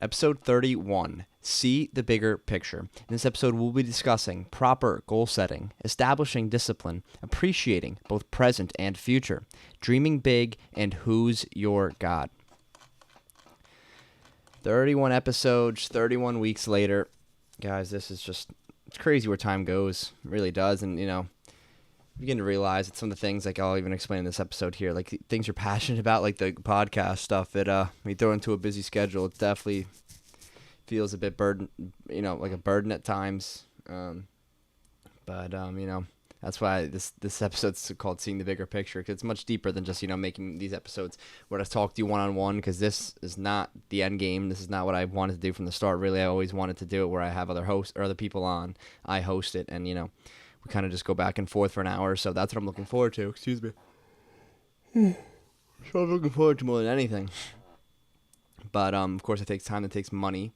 Episode 31, See the Bigger Picture. In this episode, we'll be discussing proper goal setting, establishing discipline, appreciating both present and future, dreaming big, and who's your God. 31 episodes, 31 weeks later. Guys, this is just, it's crazy where time goes. It really does. And, you begin to realize that some of the things, like I'll even explain in this episode here, like things you're passionate about, like the podcast stuff, when you throw into a busy schedule, it definitely feels a bit burden, like a burden at times. That's why this episode's called Seeing the Bigger Picture, because it's much deeper than just, making these episodes where I talk to you one-on-one, because this is not the end game. This is not what I wanted to do from the start. Really, I always wanted to do it where I have other hosts or other people on. I host it, and, we kind of just go back and forth for an hour. So that's what I'm looking forward to. Excuse me. So I'm looking forward to more than anything. But, of course, it takes time. It takes money.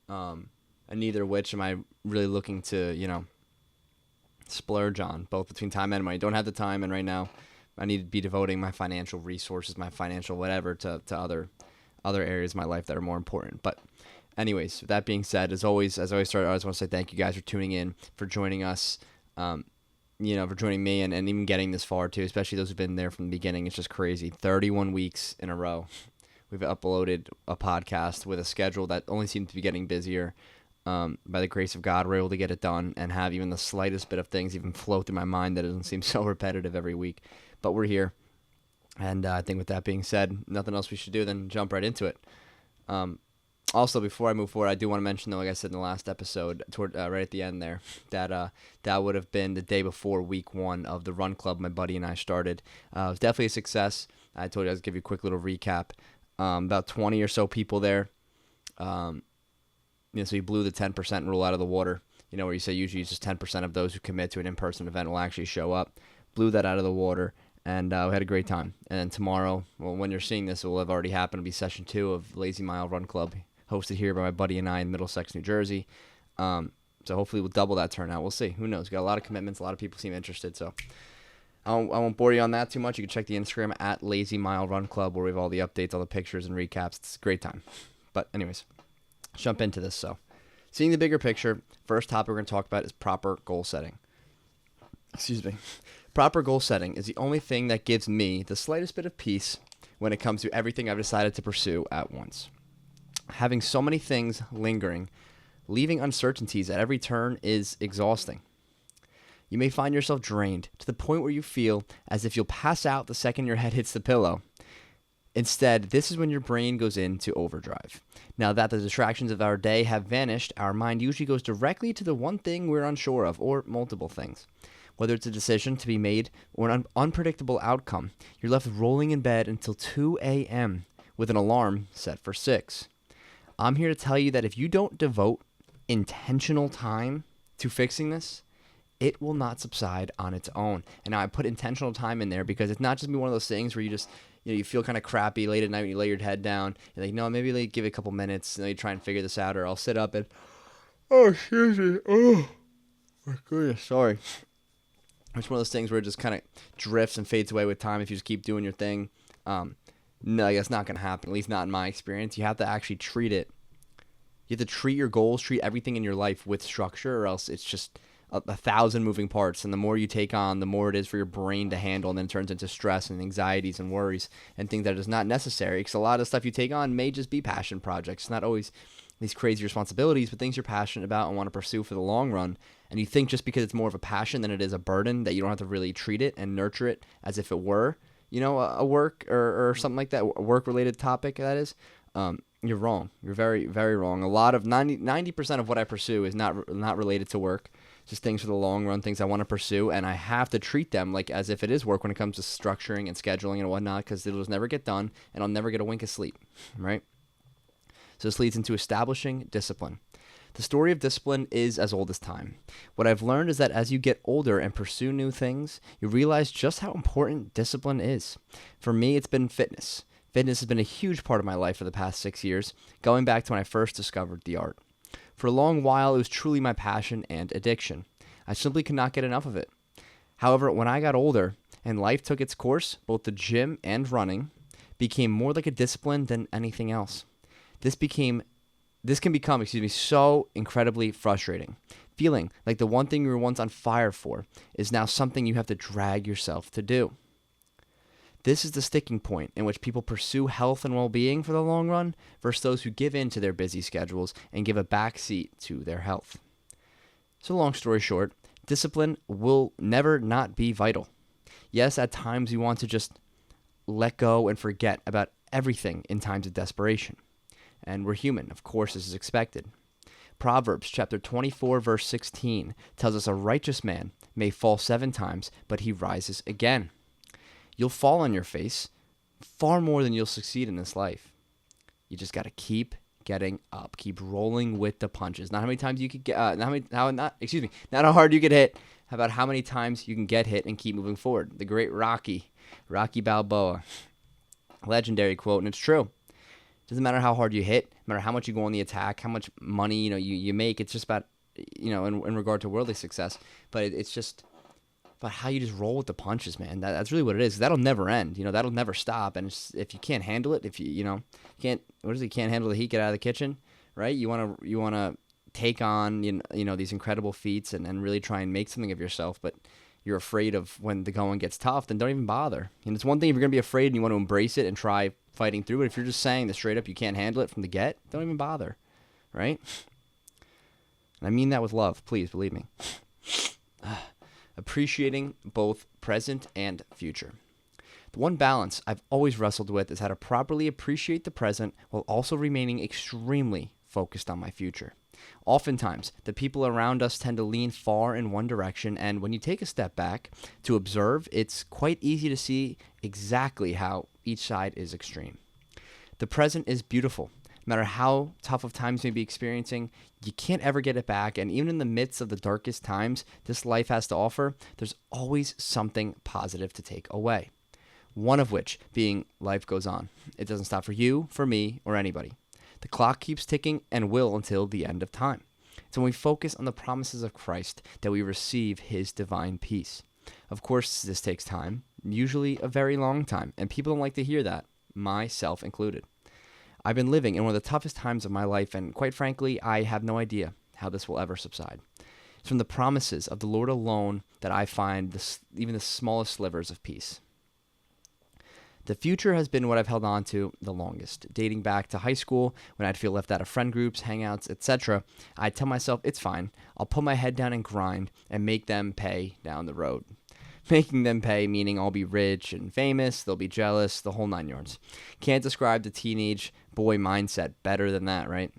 And neither of which am I really looking to, splurge on, both between time and money. Don't have the time, and right now I need to be devoting my financial resources, my financial whatever, to other areas of my life that are more important. But anyways, that being said, as I always start, I always want to say thank you guys for tuning in, for joining us, for joining me, and even getting this far too, especially those who've been there from the beginning. It's just crazy. 31 weeks in a row. We've uploaded a podcast with a schedule that only seems to be getting busier. By the grace of God, we're able to get it done and have even the slightest bit of things even flow through my mind that doesn't seem so repetitive every week. But we're here. And I think with that being said, nothing else we should do than jump right into it. Also, before I move forward, I do want to mention, though, like I said in the last episode, right at the end there, that would have been the day before week 1 of the run club my buddy and I started. It was definitely a success. I told you I was going to give you a quick little recap. About 20 or so people there. So you blew the 10% rule out of the water, where you say usually it's just 10% of those who commit to an in-person event will actually show up. Blew that out of the water, and we had a great time. And then tomorrow, well, when you're seeing this, it will have already happened. It'll be session 2 of Lazy Mile Run Club, hosted here by my buddy and I in Middlesex, New Jersey. So hopefully we'll double that turnout. We'll see. Who knows? Got a lot of commitments. A lot of people seem interested, so I won't bore you on that too much. You can check the Instagram at Lazy Mile Run Club, where we have all the updates, all the pictures and recaps. It's a great time. But anyways, jump into this. So, seeing the bigger picture, first topic we're going to talk about is proper goal setting. Excuse me. Proper goal setting is the only thing that gives me the slightest bit of peace when it comes to everything I've decided to pursue at once. Having so many things lingering, leaving uncertainties at every turn is exhausting. You may find yourself drained to the point where you feel as if you'll pass out the second your head hits the pillow. Instead, this is when your brain goes into overdrive. Now that the distractions of our day have vanished, our mind usually goes directly to the one thing we're unsure of, or multiple things. Whether it's a decision to be made or an unpredictable outcome, you're left rolling in bed until 2 a.m. with an alarm set for 6. I'm here to tell you that if you don't devote intentional time to fixing this, it will not subside on its own. And now I put intentional time in there because it's not just be one of those things where you just, you feel kind of crappy late at night when you lay your head down. You're like, no, maybe like give it a couple minutes and then you try and figure this out, or I'll sit up and, oh, excuse me, oh, my goodness, sorry. It's one of those things where it just kind of drifts and fades away with time if you just keep doing your thing. No, that's not going to happen, at least not in my experience. You have to actually treat it. You have to treat your goals, treat everything in your life with structure, or else it's just a 1,000 moving parts. And the more you take on, the more it is for your brain to handle, and then it turns into stress and anxieties and worries and things that is not necessary. Because a lot of stuff you take on may just be passion projects. It's not always these crazy responsibilities, but things you're passionate about and want to pursue for the long run. And you think just because it's more of a passion than it is a burden, that you don't have to really treat it and nurture it as if it were, a work or something like that, a work-related topic, that is. You're wrong. You're very, very wrong. A lot of 90% of what I pursue is not related to work. Just things for the long run, things I want to pursue, and I have to treat them like as if it is work when it comes to structuring and scheduling and whatnot, because it'll just never get done, and I'll never get a wink of sleep, right? So this leads into establishing discipline. The story of discipline is as old as time. What I've learned is that as you get older and pursue new things, you realize just how important discipline is. For me, it's been fitness. Fitness has been a huge part of my life for the past 6 years, going back to when I first discovered the art. For a long while, it was truly my passion and addiction. I simply could not get enough of it. However, when I got older and life took its course, both the gym and running became more like a discipline than anything else. This became This can become, so incredibly frustrating. Feeling like the one thing you were once on fire for is now something you have to drag yourself to do. This is the sticking point in which people pursue health and well-being for the long run versus those who give in to their busy schedules and give a back seat to their health. So long story short, discipline will never not be vital. Yes, at times you want to just let go and forget about everything in times of desperation. And we're human. Of course, this is expected. Proverbs chapter 24, verse 16 tells us a righteous man may fall 7 times, but he rises again. You'll fall on your face far more than you'll succeed in this life. You just got to keep getting up, keep rolling with the punches. Not how many times you could get, not how hard you could hit. How about how many times you can get hit and keep moving forward? The great Rocky Balboa, legendary quote, and it's true. Doesn't matter how hard you hit, no matter how much you go on the attack, how much money you make. It's just about in regard to worldly success, but it's just about how you just roll with the punches, man. That's really what it is. That'll never end. That'll never stop. And if you can't handle it, if you can't handle the heat, get out of the kitchen, right? You wanna take on these incredible feats and really try and make something of yourself, but you're afraid of when the going gets tough, then don't even bother. And it's one thing if you're gonna be afraid and you want to embrace it and try fighting through it. If you're just saying that straight up you can't handle it from the get, don't even bother, right? And I mean that with love. Please believe me. Appreciating both present and future. The one balance I've always wrestled with is how to properly appreciate the present while also remaining extremely focused on my future. Oftentimes, the people around us tend to lean far in one direction, and when you take a step back to observe, it's quite easy to see exactly how each side is extreme. The present is beautiful. No matter how tough of times you may be experiencing, you can't ever get it back. And even in the midst of the darkest times this life has to offer, there's always something positive to take away. One of which being life goes on. It doesn't stop for you, for me, or anybody. The clock keeps ticking and will until the end of time. It's when we focus on the promises of Christ that we receive his divine peace. Of course, this takes time, usually a very long time, and people don't like to hear that, myself included. I've been living in one of the toughest times of my life, and quite frankly, I have no idea how this will ever subside. It's from the promises of the Lord alone that I find even the smallest slivers of peace. The future has been what I've held on to the longest. Dating back to high school, when I'd feel left out of friend groups, hangouts, etc., I'd tell myself, it's fine. I'll put my head down and grind and make them pay down the road. Making them pay meaning I'll be rich and famous, they'll be jealous, the whole 9 yards. Can't describe the teenage boy mindset better than that, right?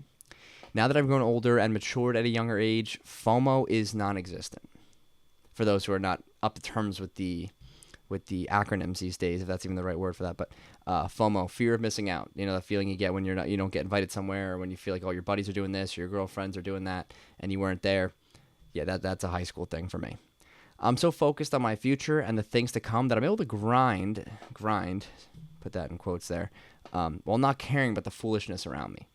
Now that I've grown older and matured at a younger age, FOMO is non-existent. For those who are not up to terms with the acronyms these days, if that's even the right word for that, but FOMO, fear of missing out. The feeling you get when you don't get invited somewhere, or when you feel like, oh, your buddies are doing this, or your girlfriends are doing that, and you weren't there. Yeah, that's a high school thing for me. I'm so focused on my future and the things to come that I'm able to grind, put that in quotes there, while not caring about the foolishness around me.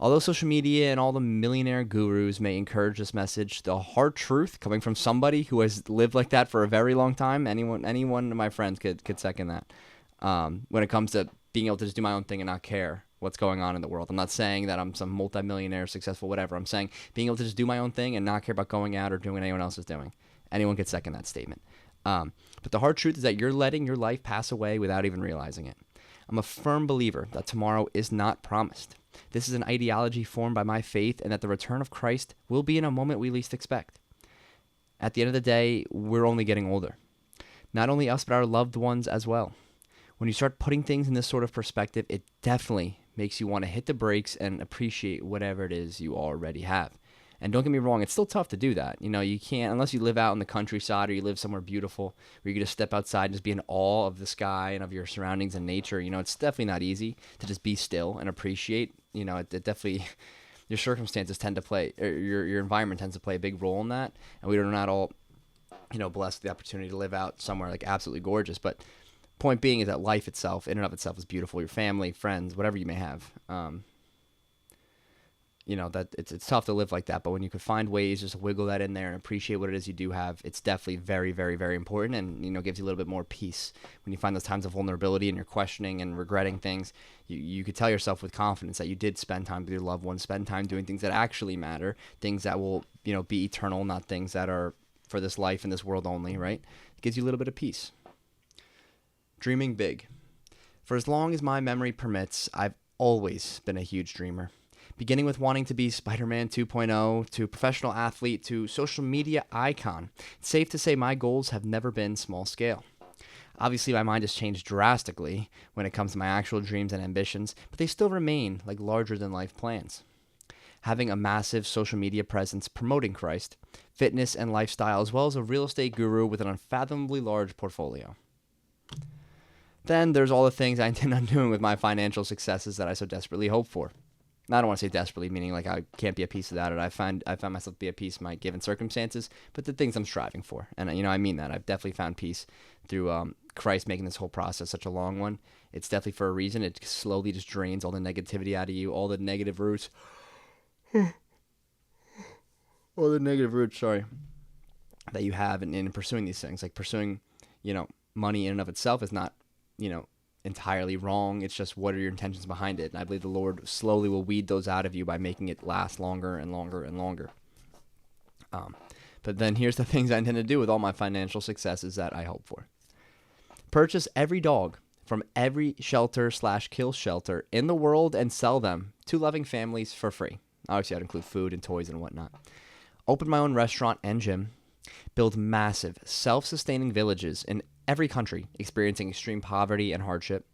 Although social media and all the millionaire gurus may encourage this message, the hard truth coming from somebody who has lived like that for a very long time, anyone of my friends could second that. When it comes to being able to just do my own thing and not care what's going on in the world. I'm not saying that I'm some multimillionaire, successful, whatever. I'm saying being able to just do my own thing and not care about going out or doing what anyone else is doing. Anyone could second that statement. But the hard truth is that you're letting your life pass away without even realizing it. I'm a firm believer that tomorrow is not promised. This is an ideology formed by my faith, and that the return of Christ will be in a moment we least expect. At the end of the day, we're only getting older. Not only us, but our loved ones as well. When you start putting things in this sort of perspective, it definitely makes you want to hit the brakes and appreciate whatever it is you already have. And don't get me wrong, it's still tough to do that. You can't, unless you live out in the countryside or you live somewhere beautiful where you can just step outside and just be in awe of the sky and of your surroundings and nature. It's definitely not easy to just be still and appreciate. It definitely, your circumstances tend to play, or your environment tends to play a big role in that. And we are not all, blessed with the opportunity to live out somewhere like absolutely gorgeous. But point being is that life itself, in and of itself, is beautiful. Your family, friends, whatever you may have. that it's tough to live like that. But when you can find ways just to wiggle that in there and appreciate what it is you do have, it's definitely very, very, very important, and gives you a little bit more peace when you find those times of vulnerability and you're questioning and regretting things. You could tell yourself with confidence that you did spend time with your loved ones, spend time doing things that actually matter, things that will be eternal, not things that are for this life and this world only. Right? It gives you a little bit of peace. Dreaming big. For as long as my memory permits, I've always been a huge dreamer. Beginning with wanting to be Spider-Man 2.0, to professional athlete, to social media icon, it's safe to say my goals have never been small scale. Obviously, my mind has changed drastically when it comes to my actual dreams and ambitions, but they still remain like larger-than-life plans. Having a massive social media presence promoting Christ, fitness and lifestyle, as well as a real estate guru with an unfathomably large portfolio. Then there's all the things I intend on doing with my financial successes that I so desperately hope for. I don't want to say desperately, meaning like I can't be a piece without it. I found myself to be a piece in my given circumstances, but the things I'm striving for. And, I mean that. I've definitely found peace through Christ making this whole process such a long one. It's definitely for a reason. It slowly just drains all the negativity out of you, all the negative roots. That you have in pursuing these things. Like pursuing, money in and of itself is not, entirely wrong. It's just what are your intentions behind it. And I believe the Lord slowly will weed those out of you by making it last longer and longer and longer. But then here's the things I intend to do with all my financial successes that I hope for. Purchase every dog from every shelter/kill shelter in the world and sell them to loving families for free. Obviously, I'd include food and toys and whatnot. Open my own restaurant and gym. Build massive, self-sustaining villages in every country experiencing extreme poverty and hardship.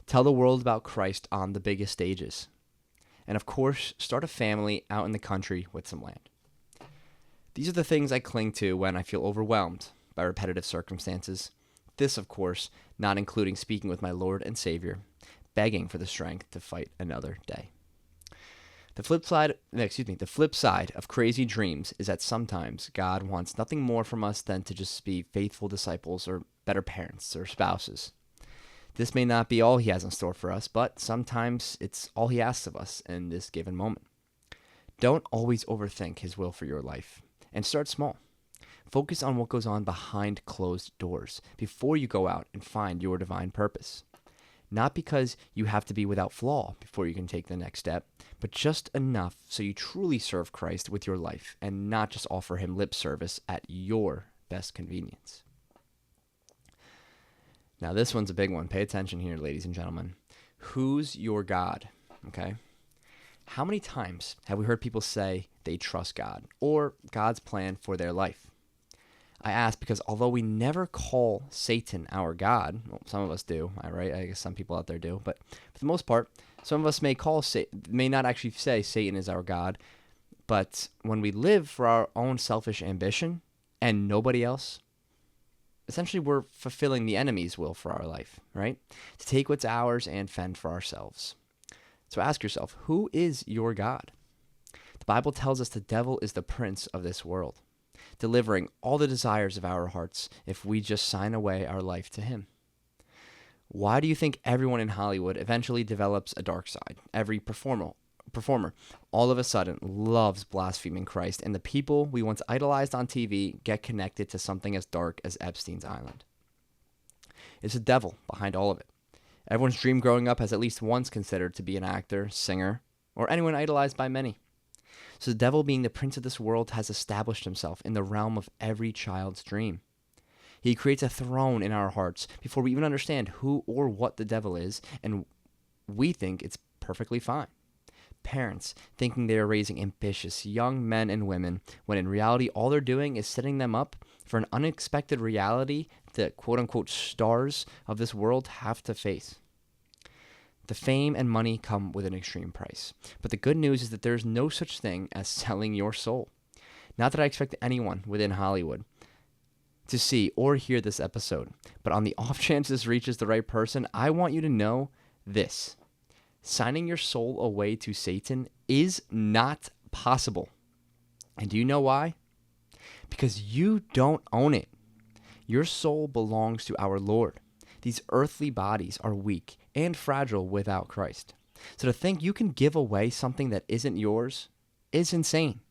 Tell the world about Christ on the biggest stages. And of course, start a family out in the country with some land. These are the things I cling to when I feel overwhelmed by repetitive circumstances. This, of course, not including speaking with my Lord and Savior, begging for the strength to fight another day. The flip side of crazy dreams is that sometimes God wants nothing more from us than to just be faithful disciples or better parents or spouses. This may not be all he has in store for us, but sometimes it's all he asks of us in this given moment. Don't always overthink his will for your life, and start small. Focus on what goes on behind closed doors before you go out and find your divine purpose. Not because you have to be without flaw before you can take the next step, but just enough so you truly serve Christ with your life and not just offer him lip service at your best convenience. Now, this one's a big one. Pay attention here, ladies and gentlemen. Who's your God? Okay? How many times have we heard people say they trust God or God's plan for their life? I ask because although we never call Satan our God, well, some of us do, right? I guess some people out there do, but for the most part, some of us may not actually say Satan is our God, but when we live for our own selfish ambition and nobody else, essentially we're fulfilling the enemy's will for our life, right? To take what's ours and fend for ourselves. So ask yourself, who is your God? The Bible tells us the devil is the prince of this world, delivering all the desires of our hearts if we just sign away our life to him. Why do you think everyone in Hollywood eventually develops a dark side? Every performer all of a sudden loves blaspheming Christ, and the people we once idolized on TV get connected to something as dark as Epstein's Island. It's the devil behind all of it. Everyone's dream growing up has at least once considered to be an actor, singer, or anyone idolized by many. So the devil, being the prince of this world, has established himself in the realm of every child's dream. He creates a throne in our hearts before we even understand who or what the devil is, and we think it's perfectly fine. Parents thinking they are raising ambitious young men and women, when in reality all they're doing is setting them up for an unexpected reality that quote-unquote stars of this world have to face. The fame and money come with an extreme price. But the good news is that there is no such thing as selling your soul. Not that I expect anyone within Hollywood to see or hear this episode, but on the off chance this reaches the right person, I want you to know this. Signing your soul away to Satan is not possible. And do you know why? Because you don't own it. Your soul belongs to our Lord. These earthly bodies are weak and fragile without Christ. So to think you can give away something that isn't yours is insane.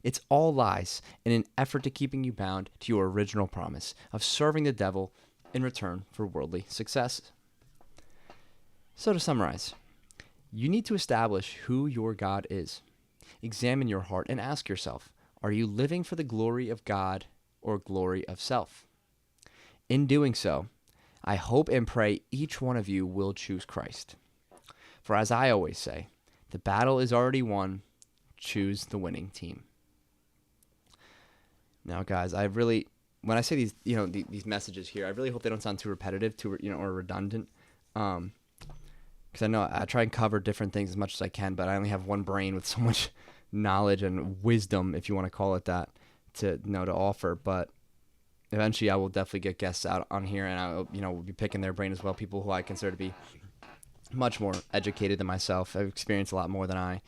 It's all lies in an effort to keeping you bound to your original promise of serving the devil in return for worldly success. So to summarize, you need to establish who your God is. Examine your heart and ask yourself, are you living for the glory of God or glory of self? In doing so, I hope and pray each one of you will choose Christ. For as I always say, the battle is already won. Choose the winning team. Now, guys, when I say these, these messages here, I really hope they don't sound too repetitive, or redundant. Because I know I try and cover different things as much as I can, but I only have one brain with so much knowledge and wisdom, if you want to call it that, to offer. But eventually, I will definitely get guests out on here, and I will be picking their brain as well. People who I consider to be much more educated than myself. I've experienced a lot more than I.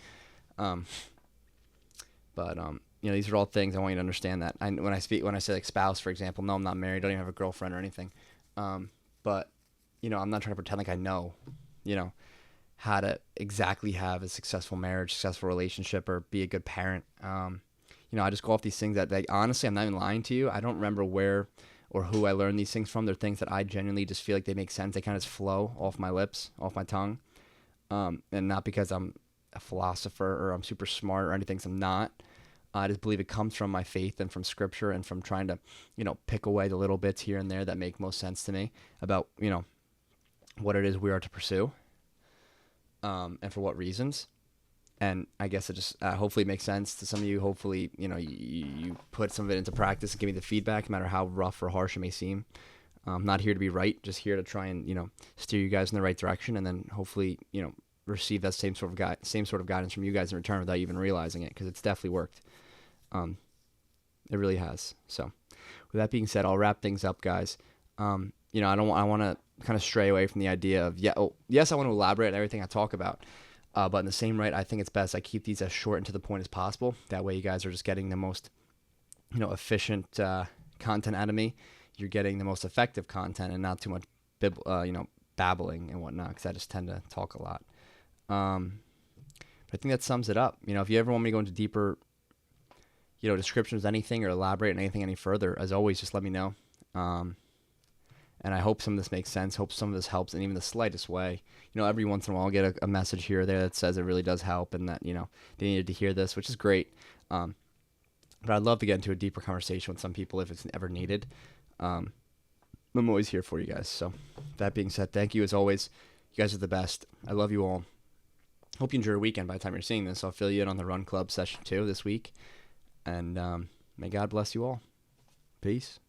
These are all things I want you to understand that. When I say like spouse, for example, no, I'm not married. I don't even have a girlfriend or anything. But I'm not trying to pretend like I know, how to exactly have a successful marriage, successful relationship, or be a good parent. I just go off these things that, honestly, I'm not even lying to you. I don't remember where or who I learned these things from. They're things that I genuinely just feel like they make sense. They kind of just flow off my lips, off my tongue. And not because I'm a philosopher or I'm super smart or anything, 'cause I'm not. I just believe it comes from my faith and from scripture and from trying to, pick away the little bits here and there that make most sense to me about, what it is we are to pursue, and for what reasons. And I guess it just hopefully makes sense to some of you. Hopefully, you put some of it into practice and give me the feedback, no matter how rough or harsh it may seem. I'm not here to be right, just here to try and, steer you guys in the right direction, and then hopefully, receive that same sort of guidance from you guys in return without even realizing it, because it's definitely worked. It really has. So with that being said, I'll wrap things up, guys. I want to kind of stray away from the idea of, yes, I want to elaborate on everything I talk about. But in the same right, I think it's best I keep these as short and to the point as possible. That way you guys are just getting the most, efficient content out of me. You're getting the most effective content and not too much, babbling and whatnot, because I just tend to talk a lot. But I think that sums it up. If you ever want me to go into deeper, descriptions, anything, or elaborate on anything any further, as always, just let me know. And I hope some of this makes sense. Hope some of this helps in even the slightest way. Every once in a while I'll get a message here or there that says it really does help and that, they needed to hear this, which is great. But I'd love to get into a deeper conversation with some people if it's ever needed. I'm always here for you guys. So that being said, thank you as always. You guys are the best. I love you all. Hope you enjoy your weekend by the time you're seeing this. I'll fill you in on the Run Club session 2 this week. And may God bless you all. Peace.